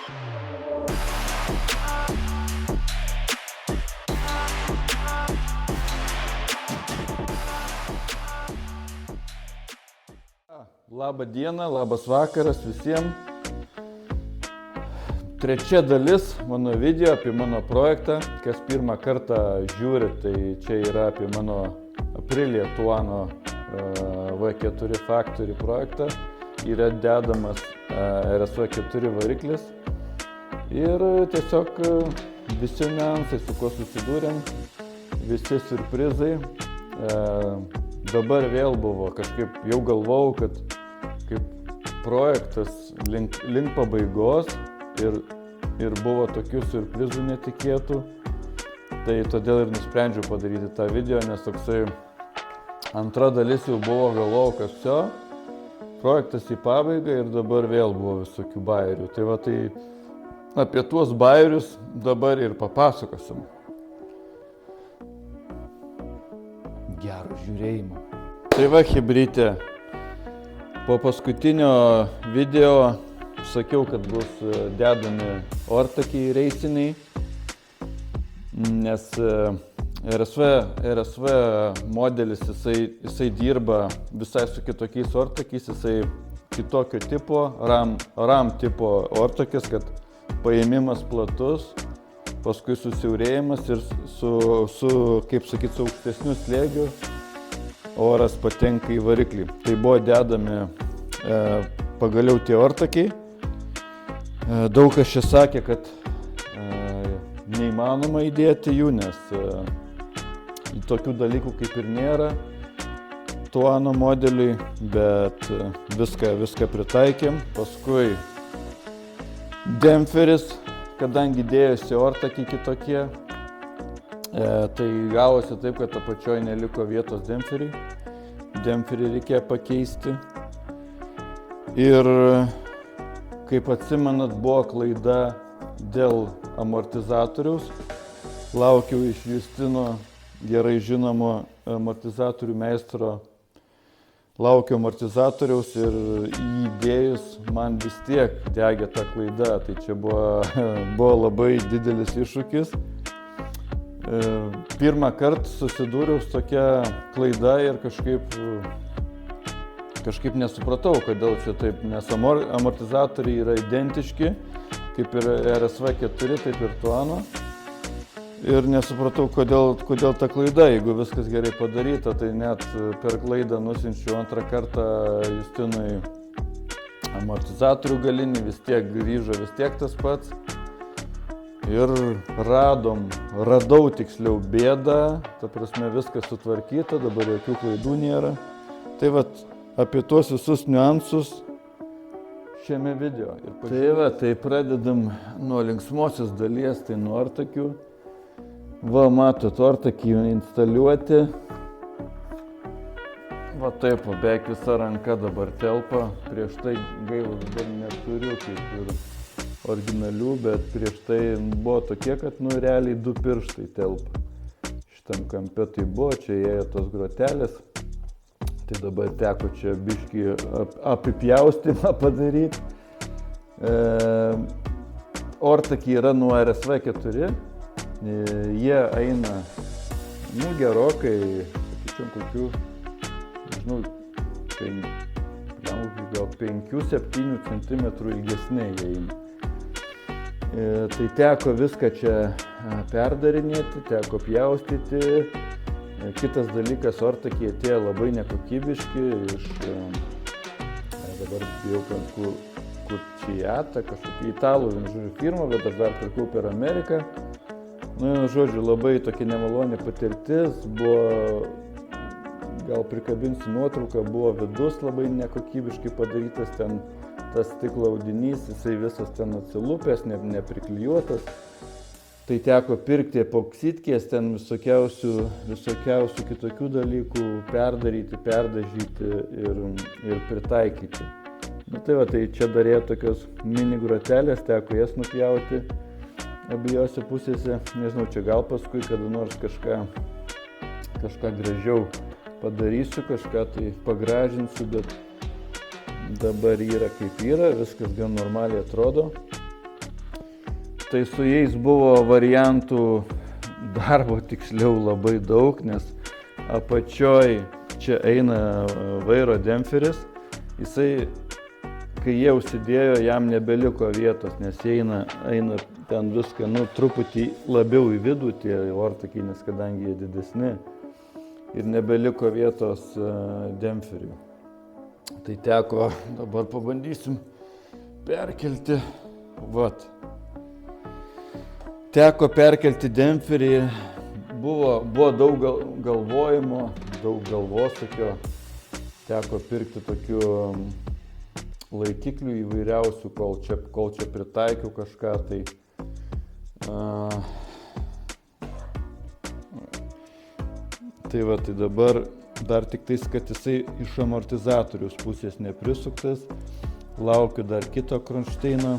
Labą dieną, labas vakaras visiems. Trečia dalis mano video apie mano projektą. Kas pirmą kartą žiūri, tai čia yra apie mano Aprilia Tuono V4 Factory projektą. Yra dedamas RSV4 variklis. Ir tiesiog visi niuansai, su kuo susidūrėm, visi surprizai. Dabar vėl buvo kažkaip, jau galvojau, kad kaip projektas link pabaigos ir buvo tokių surprizų netikėtų. Tai todėl ir nusprendžiau padaryti tą video, nes toksai antra dalis jau buvo, galvojau, kad все, projektas į pabaigą ir dabar vėl buvo visokių bajerių. Tai va, tai apie tuos bajerius dabar ir papasakosim. Gero žiūrėjimo. Tai va, chebrytė, po paskutinio video sakiau, kad bus dedami ortakiai reisiniai, nes RSV modelis, jisai dirba visai su kitokiais ortakiais, jisai kitokio tipo, RAM tipo ortakis, kad paėmimas platus, paskui susiaurėjimas ir su kaip sakyt, su aukštesniu slėgiu oras patenka į variklį. Tai buvo dedami pagaliau tie ortakiai. Daug kas čia sakė, kad neįmanoma įdėti jų, nes tokių dalykų kaip ir nėra Tuono modeliui, bet viską pritaikėm. Paskui demperis, kadangi dėjosi ortakiai kitokie, tai gavosi taip, kad apačioje neliko vietos demperiui. Demperį reikėjo pakeisti. Ir kaip atsimenat, buvo klaida dėl amortizatoriaus. Laukiau iš Justino, gerai žinomo amortizatorių meistro, laukiau amortizatoriaus ir įdėjus man vis tiek degė ta klaida. Tai čia buvo labai didelis iššūkis. Pirmą kartą susidūriau su tokia klaida ir kažkaip nesupratau, kodėl čia taip, nes amortizatoriai yra identiški, kaip ir RSV4, taip ir Tuono. Ir nesupratau, kodėl ta klaida, jeigu viskas gerai padaryta, tai net per klaidą nusiunčiu antrą kartą Justinui amortizatorių galinį, vis tiek grįžo vis tiek tas pats. Ir radau tiksliau bėdą, ta prasme viskas sutvarkyta, dabar jokių klaidų nėra. Tai vat, apie tuos visus niuansus šiame video. Tai pradedam nuo linksmosios dalies, tai nuo ortakių. Va, matot, ortakiai instaliuoti. Va taip, beveik visa ranka dabar telpa. Prieš tai gaila dabar neturiu kaip ir originalių, bet prieš tai buvo tokie, kad realiai 2 pirštai telpa. Šitam kampe tai buvo, čia ėjo tos grotelės. Tai dabar teko čia biškį apipjaustymą padaryti. Ortakiai yra nuo RSV4. Jie eina, gerokai, sakyčiau, kokių, nežinau, gal 5-7 cm ilgesniai jie eina. Tai teko viską čia perdarinėti, teko pjaustyti. Kitas dalykas, ortakiai atėjo labai nekokybiški iš, dabar bijau, kur Čiata, kažkokia italų, firma, bet aš dar pirkau per Ameriką. Žodžiu, labai tokia nemaloni patirtis, buvo, gal prikabinsiu nuotrauką, buvo vidus labai nekokybiškai padarytas, ten tas stiklo audinys, jisai visas ten atsilupęs, nepriklijuotas. Tai teko pirkti epoksitkės, ten visokiausių kitokių dalykų, perdaryti, perdažyti ir pritaikyti. Tai va, tai čia darėjo tokios mini grotelės, teko jas nupjauti abiejose pusėse. Nežinau, čia gal paskui kada nors kažką gražiau padarysiu, kažką tai pagražinsiu, bet dabar yra kaip yra, viskas gan normaliai atrodo. štai su jais buvo variantų darbo tiksliau labai daug, nes apačioj čia eina vairo demperis, jisai, kai jie užsidėjo, jam nebeliko vietos, nes eina ten viską, truputį labiau į vidų tie ortakiai, nes kadangi jie didesni ir nebeliko vietos demperiui. Tai teko, dabar pabandysim perkelti, Teko perkelti demperį, buvo daug galvojimo, daug galvosūkio, teko pirkti tokių laikiklių įvairiausių, kol čia pritaikiau kažką, tai tai dabar dar tik tais, kad jisai iš amortizatoriaus pusės neprisuktas, laukiu dar kito kronšteino,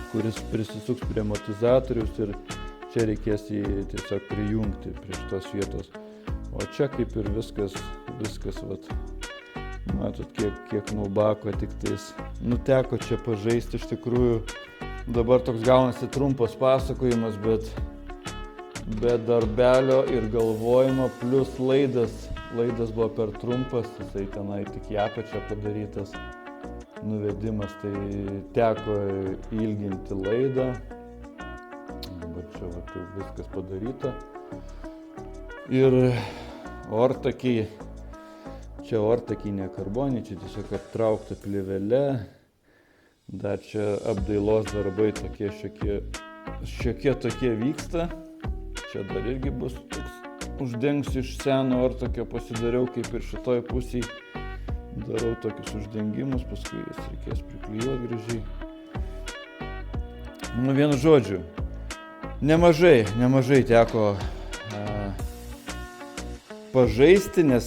kuris prisisuks prie amortizatoriaus ir čia reikės jį tiesiog prijungti prie šitos vietos. O čia kaip ir viskas, matot, kiek nubako, tik tais, teko čia pažaisti iš tikrųjų. Dabar toks gaunasi trumpas pasakojimas, bet darbelio ir galvojimo, plus laidas buvo per trumpas, jisai tenai tik į apačią padarytas nuvedimas, tai teko ilginti laidą. Dabar čia viskas padaryta. Ir ortakiai, čia ortakiai ne karboniniai, čia tiesiog aptraukta plėvele. Dar čia apdailos darbai tokie šiokie tokie vyksta. Čia dar irgi bus toks uždengsiu iš seno ortakio, pasidariau kaip ir šitoj pusėj. Darau tokius uždengimus, paskui jas reikės priklijuoti gražiai. Vienu žodžiu, nemažai teko pažaisti, nes,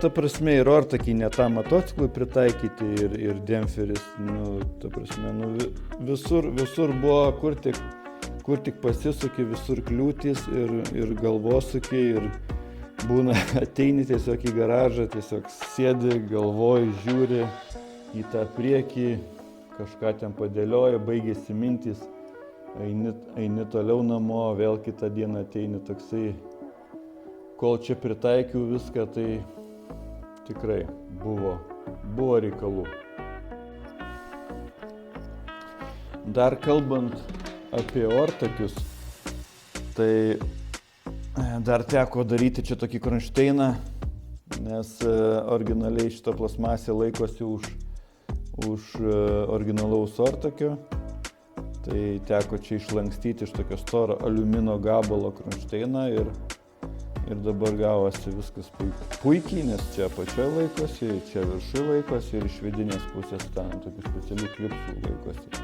ta prasme, ir ortakiai ne tam motociklui pritaikyti, ir demperis, ta prasme, visur buvo, kur tik pasisuki, visur kliūtys ir galvosūkiai, ir būna, ateini tiesiog į garažą, tiesiog sėdi, galvoji, žiūri į tą priekį, kažką ten padėlioja, baigėsi mintys, eini toliau namo, vėl kitą dieną ateini toksai, kol čia pritaikiau viską, tai tikrai buvo reikalų. Dar kalbant apie ortakius, tai dar teko daryti čia tokį kronšteiną, nes originaliai šita plasmasė laikosi už originalaus ortakio. Tai teko čia išlankstyti iš tokio storo aliumino gabalo kronšteiną ir dabar gavosi viskas puikiai, nes čia apačioje laikosi, čia viršuje laikosi ir iš vidinės pusės ten tokių specialių klipsų laikosi.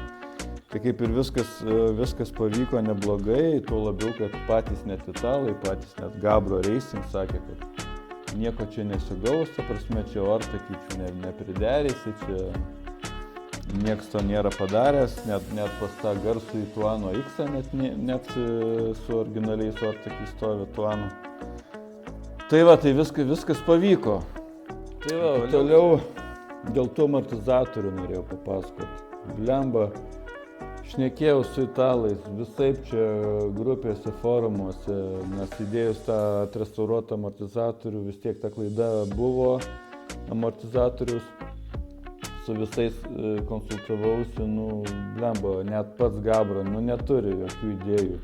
Tai kaip ir viskas pavyko neblogai, tuo labiau, kad patys net italai, patys net Gabro Racing sakė, kad nieko čia nesigaus, ta prasme, čia ortakiai čia nepriderėsi, čia nieks to nėra padaręs, net pas tą garsų į Tuano X, net su originaliais ortakiais stovi Tuano. Tai tai viskas pavyko. Tai toliau dėl tų amortizatorių norėjau papasakoti. Blemba. Šnekėjau su italais, visaip čia grupėse, forumuose, nes įdėjus tą atrestauruotą amortizatorių, vis tiek ta klaida buvo amortizatorius, su visais konsultavausi, blemba, net pats Gabro, neturi jokių idėjų.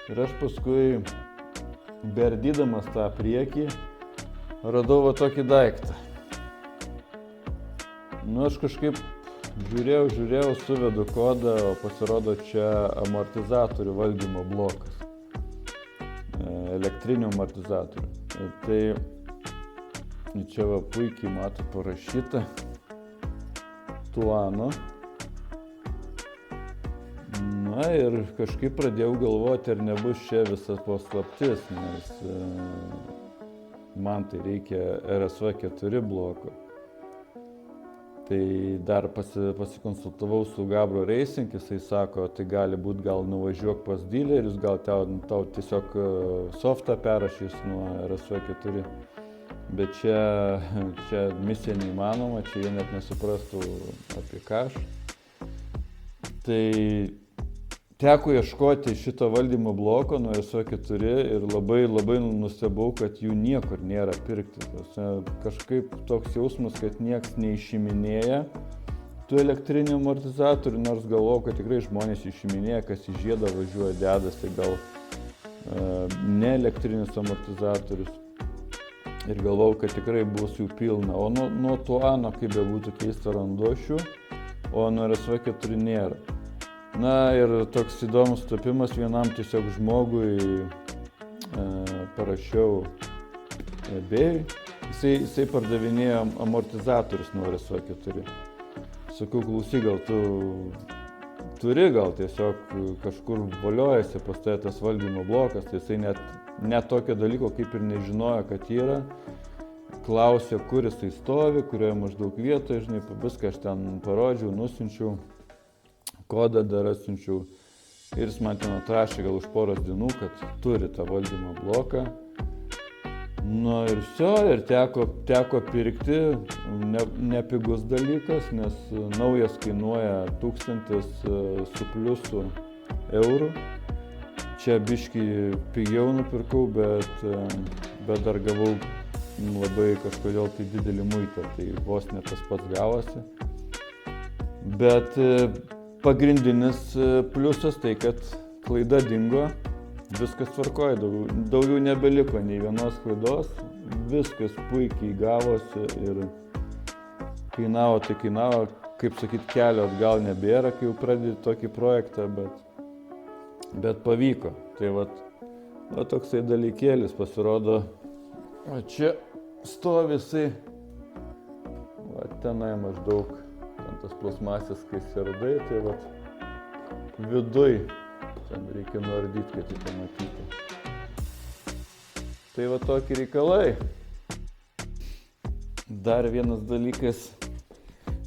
Ir aš paskui, berdydamas tą priekį, radau tokį daiktą. Aš kažkaip žiūrėjau, suvedu kodą, o pasirodo čia amortizatorių valdymo blokas, elektrinių amortizatorių. Tai čia puikiai mato parašyta Tuano. Ir kažkaip pradėjau galvoti, ar nebus čia visas paslaptis, nes man tai reikia RSV4 bloko. Tai dar pasikonsultavau su Gabro Racing, jisai sako, tai gali būti, gal nuvažiuok pas dilerius, gal tau tiesiog softą perrašys nuo RSV4. Bet čia misija neįmanoma, čia jie net nesuprastų apie ką aš. Tai teko ieškoti šito valdymo bloko nuo RS4 ir labai nustebau, kad jų niekur nėra pirkti. Kažkaip toks jausmas, kad nieks neišiminėja tų elektrinių amortizatorių, nors galvojau, kad tikrai žmonės išiminėja, kas į žiedą važiuoja, dedasi gal ne elektrinius amortizatorius. Ir galvojau, kad tikrai bus jų pilna. O nuo Tuano, kaip bebūtų keista, randu šių, o nuo RS4 nėra. Na ir toks įdomus tapimas, vienam tiesiog žmogui parašiau eBay. Jisai pardavinėjo amortizatorius nuo RS4. Sakau, klausyk, gal tu turi, gal tiesiog kažkur voliojasi pas tai tas valdymo blokas, tai jisai net tokio dalyko kaip ir nežinojo, kad yra. Klausė, kur jisai stovi, kurioje maždaug vietoje, žinai, viską aš ten parodžiau, nusinčiau, kodą dar atsiunčiau. Ir jis man ten atrašė gal už poros dienų, kad turi tą valdymo bloką. Nu ir ir teko pirkti, nepigus dalykas, nes naujas kainuoja 1000 su pliusu eurų. Čia biškį pigiau nupirkau, bet dar gavau labai kažkodėl tai didelį muitą, tai vos ne tas pats gavosi. Bet pagrindinis pliusas tai, kad klaida dingo. Viskas tvarkoja, daugiau nebeliko nei vienos klaidos, viskas puikiai gavosi ir kainavo, kaip sakyt, kelio atgal nebėra, kai jau pradedi tokį projektą, bet pavyko. Tai va toksai dalykėlis pasirodo, o čia stovi jisai, va tenai maždaug, ten tas plasmasės, kai sirdai, tai va viduj. Ten reikia nuardyti, kad jį pamatyti. Tai va tokie reikalai. Dar vienas dalykas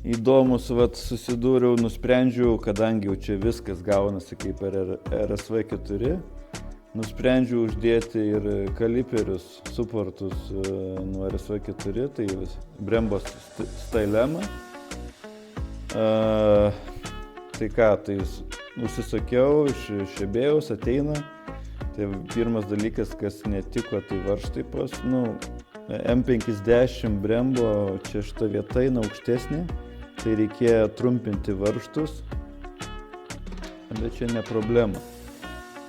įdomus, susidūriau, nusprendžiau, kadangi jau čia viskas gaunasi kaip RSV4, nusprendžiau uždėti ir kaliperius, suportus nuo RSV4, tai Brembo Stylema. Tai ką, tai užsisakiau iš eBayaus, ateina. Tai pirmas dalykas, kas netiko, tai varžtai pas, M50 Brembo, čia šita vieta eina aukštesnė, tai reikėjo trumpinti varžtus, bet čia ne problema.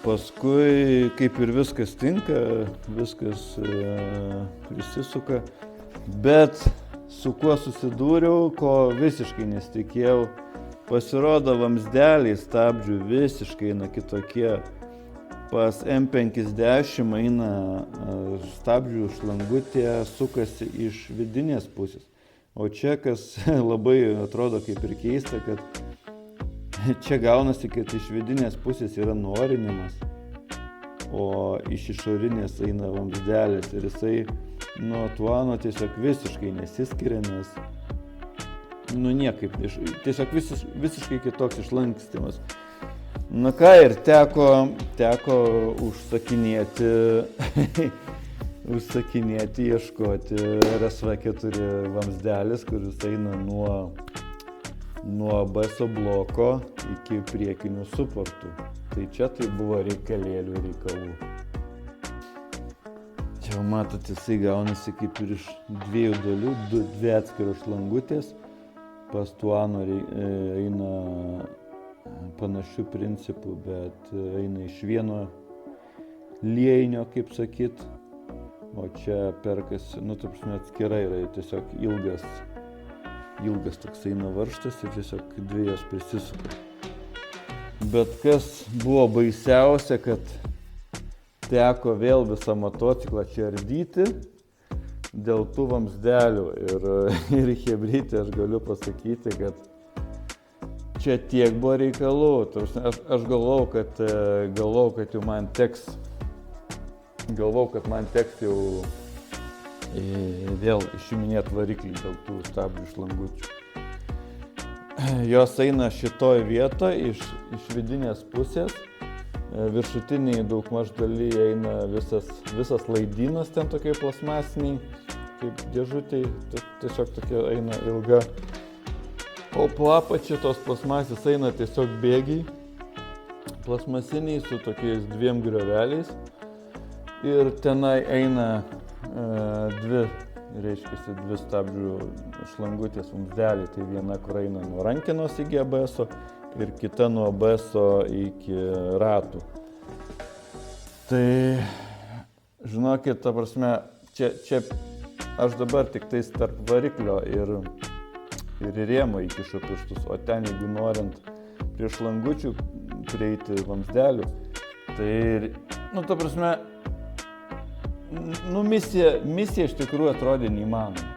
Paskui, kaip ir viskas tinka, viskas prisisuka, bet su kuo susidūriau, ko visiškai nesitikėjau, pasirodo vamzdeliai stabdžių visiškai eina kitokie. Pas M50 eina stabdžių šlangutė, sukasi iš vidinės pusės. O čia, kas labai atrodo kaip ir keista, kad čia gaunasi, kad iš vidinės pusės yra nuorinimas, o iš išorinės eina vamzdelis ir jisai nuo Tuano tiesiog visiškai nesiskiria, nes niekaip, tiesiog visiškai kitoks išlankstymas. Na ką, ir teko užsakinėti, ieškoti RSV4 vamzdelis, kuris eina nuo ABS bloko iki priekinių suportų. Tai čia tai buvo reikalėlių reikalų. Čia matot, jisai gaunasi kaip ir iš dviejų dalių, dvi atskiros šlangutės. Pas Tuano eina panašių principų, bet eina iš vieno liejinio, kaip sakyt, o čia perkasi, atskirai yra tiesiog ilgas toks eina varžtas ir tiesiog dvi jos prisisuka. Bet kas buvo baisiausia, kad teko vėl visą motociklą čia ardyti dėl tų vamzdelių ir chebrytė aš galiu pasakyti, kad čia tiek buvo reikalų. Aš galvojau, kad jau man teks jau vėl išiminėti variklį dėl tų stabdžių šlangučių. Jos eina šitoj vietoje iš vidinės pusės. Viršutiniai daugmaž daly eina visas laidynas ten tokiai plasmasiniai, kaip dėžutei, tiesiog tokia eina ilga. O po apačią tos plasmasės eina tiesiog bėgiai plasmasiniai su tokiais 2 grioveliais ir tenai eina dvi stabdžių šlangutės vamzdeliai, tai viena, kur eina nuo rankenos iki ABS ir kita nuo ABS iki ratų. Tai, žinokit, ta prasme, čia aš dabar tik tais tarp variklio ir rėmo įkišu pirštus, o ten, jeigu norint prie šlangučių prieiti vamzdelių, tai, ta prasme, misija iš tikrųjų atrodė neįmanoma.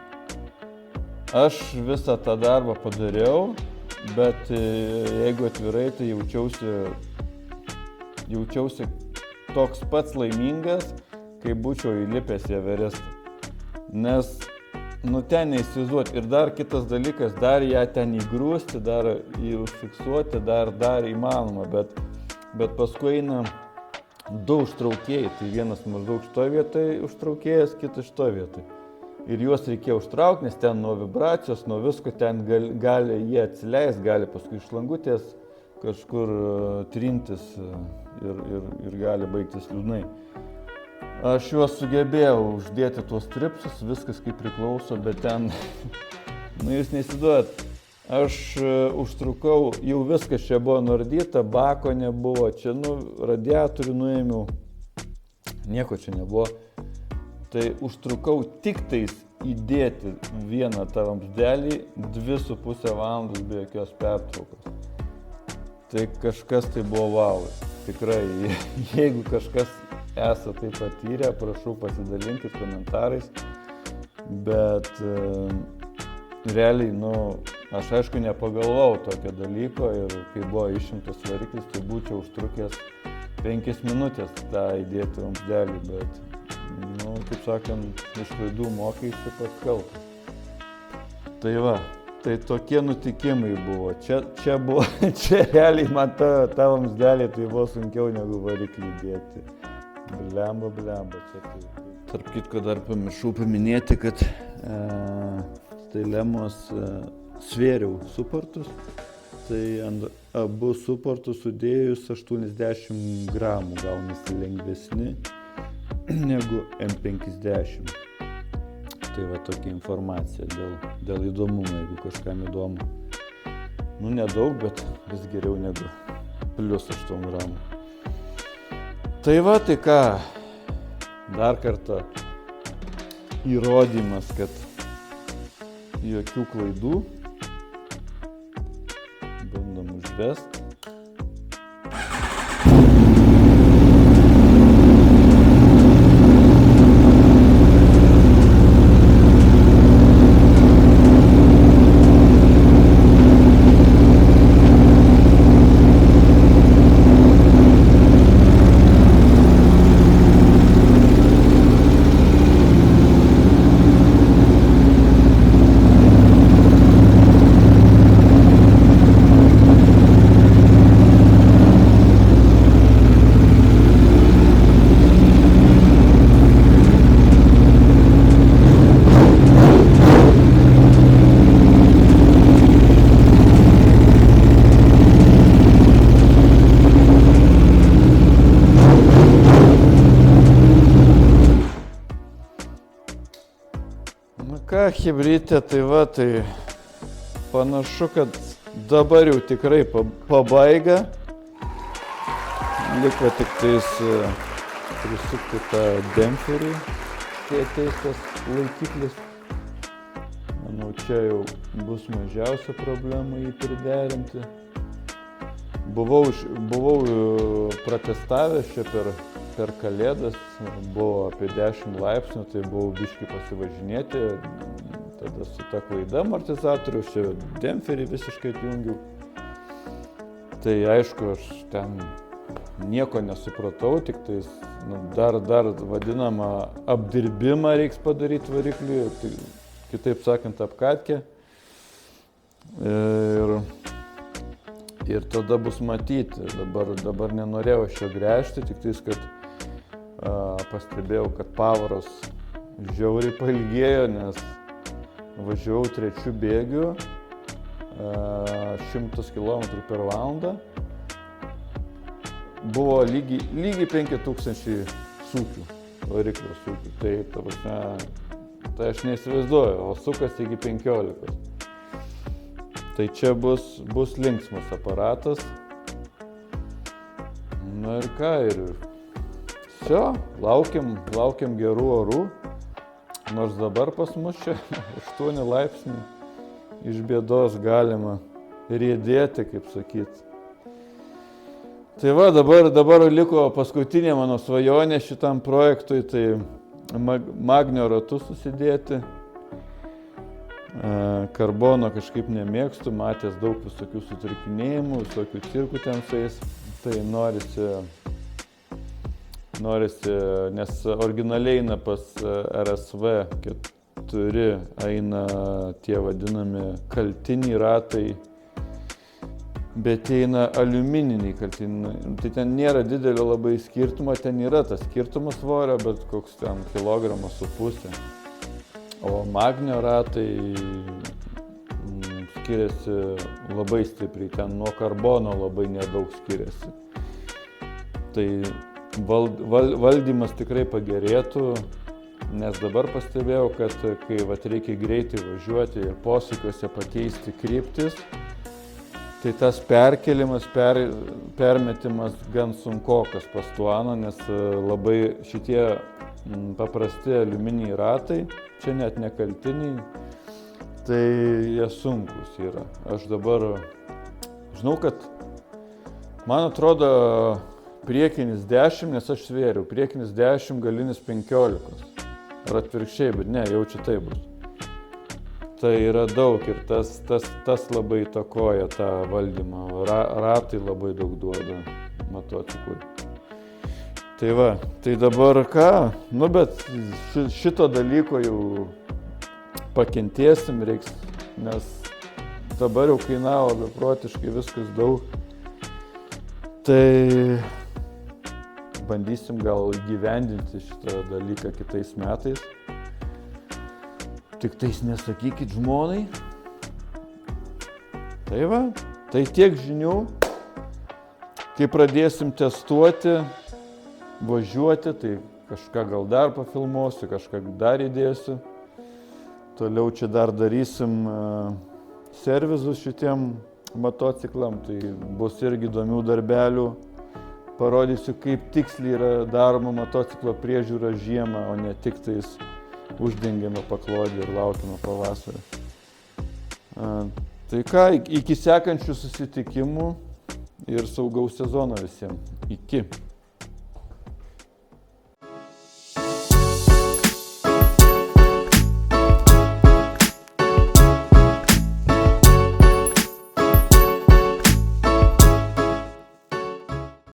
Aš visą tą darbą padariau, bet jeigu atvirai, tai jaučiausi toks pats laimingas, kai būčiau įlipęs į Everestą. Nes, ten neįsivaizduoti. Ir dar kitas dalykas, dar ją ten įgrūsti, dar jį užfiksuoti, dar įmanoma, bet paskui eina 2 užtraukėjai, tai vienas maždaug šitoje vietoje užtraukėjas, kitas šitoje vietoje. Ir juos reikėjo užtraukti, nes ten nuo vibracijos, nuo visko, ten gali jie atsileis, gali paskui iš langutės kažkur trintis ir gali baigtis liūdnai. Aš juos sugebėjau uždėti tuos tripsus, viskas kaip priklauso, bet ten, jūs neįsivaizduojat, aš užtrukau, jau viskas čia buvo nuardyta, bako nebuvo, čia radiatorių nuėmiau, nieko čia nebuvo. Tai užtrukau tik tais įdėti vieną tą vamzdelį 2,5 valandos be jokios pertraukos. Tai kažkas tai buvo vau. Tikrai, jeigu kažkas esate tai patyrę, prašau pasidalinkit komentarais. Bet realiai, aš aišku nepagalvojau tokio dalyko ir kai buvo išimtas variklis, tai būčiau užtrukęs 5 minutės tą įdėti vamzdelį, bet kaip sakant, iš klaidų mokaisi pats kaltas. Tai va, tai tokie nutikimai buvo. Čia realiai man tą vamzdelį tai buvo sunkiau negu variklį įdėti. Blemba, čia tai. Tarp kitko dar pamiršau paminėti, kad Lemos svėriau suportus. Tai ant abu suportus sudėjus 80 gramų gaunasi lengvesni negu M50. Tai va tokia informacija dėl įdomumo, jeigu kažkam įdomu. Nedaug, bet vis geriau negu plus 8 gramų. Tai va, tai ką, dar kartą įrodymas, kad jokių klaidų. Bandom užvest. Chebrytė, tai va, tai panašu, kad dabar jau tikrai pabaiga. Liko tik tais prisukti tą demperį, kai ateis tas laikiklis. Manau, čia jau bus mažiausia problema jį priderinti. Buvau pratestavęs čia per Kalėdas, buvo apie 10 laipsnių, tai buvau biškį pasivažinėti. Tada su ta klaida amortizatoriaus, čia demperį visiškai atjungiau. Tai aišku, aš ten nieko nesupratau, tik tais dar vadinamą apdirbimą reiks padaryti variklį, tai, kitaip sakant, apkatkę. Ir tada bus matyti. Dabar nenorėjau šio gręžti, tik tais, kad pastebėjau, kad pavaros žiauriai pailgėjo, nes važiavau 3 bėgių 100 km per valandą buvo lygiai 5000 sūkių, variklio sūkių. Tai, ta prasme, tai aš neįsivaizduoju, o sukasi iki 15. Tai čia bus linksmas aparatas. Na ir ką, ir viso, laukiam gerų orų. Nors dabar pas mus čia 8 laipsnių, iš bėdos galima riedėti, kaip sakyt. Tai va, dabar liko paskutinė mano svajonė šitam projektui, tai magnio ratus susidėti. Karbono kažkaip nemėgstu, matęs daug visokių sutrikinėjimų, visokių cirkų ten su jais. Tai norisi, nes originaliai eina pas RSV 4, eina tie vadinami kaltiniai ratai, bet eina aliumininiai kaltiniai. Tai ten nėra didelio labai skirtumo, ten yra tas skirtumas svorio, bet koks ten 1,5 kg. O magnio ratai skiriasi labai stipriai, ten nuo karbono labai nedaug skiriasi. Tai valdymas tikrai pagerėtų, nes dabar pastebėjau, kad kai reikia greitai važiuoti ir posūkiuose pakeisti kryptis, tai tas perkelimas, permetimas gan sunkokas pas Tuaną, nes labai šitie paprasti aliumininiai ratai, čia net nekaltiniai, tai jie sunkus yra. Aš dabar žinau, kad man atrodo priekinis 10, nes aš svėriau, priekinis 10, galinis 15. Ar atvirkščiai, bet ne, jau čia tai bus. Tai yra daug ir tas labai įtakoja tą valdymą. Ratai labai daug duoda motociklui. Tai va, tai dabar ką? Nu, bet šito dalyko jau pakentėsim reiks, nes dabar jau kainavo beprotiškai viskas daug. Tai bandysim gal įgyvendinti šitą dalyką kitais metais. Tik tais nesakykit žmonai. Tai va, tai tiek žinių. Kai pradėsim testuoti, važiuoti, tai kažką gal dar pafilmuosiu, kažką dar įdėsiu. Toliau čia dar darysim servizus šitiem motociklam, tai bus irgi įdomių darbelių. Parodysiu, kaip tiksliai yra daroma motociklo priežiūra žiemą, o ne tik tais uždengiame paklodį ir laukiame pavasario. Tai ką, iki sekančių susitikimų ir saugaus sezono visiems. Iki.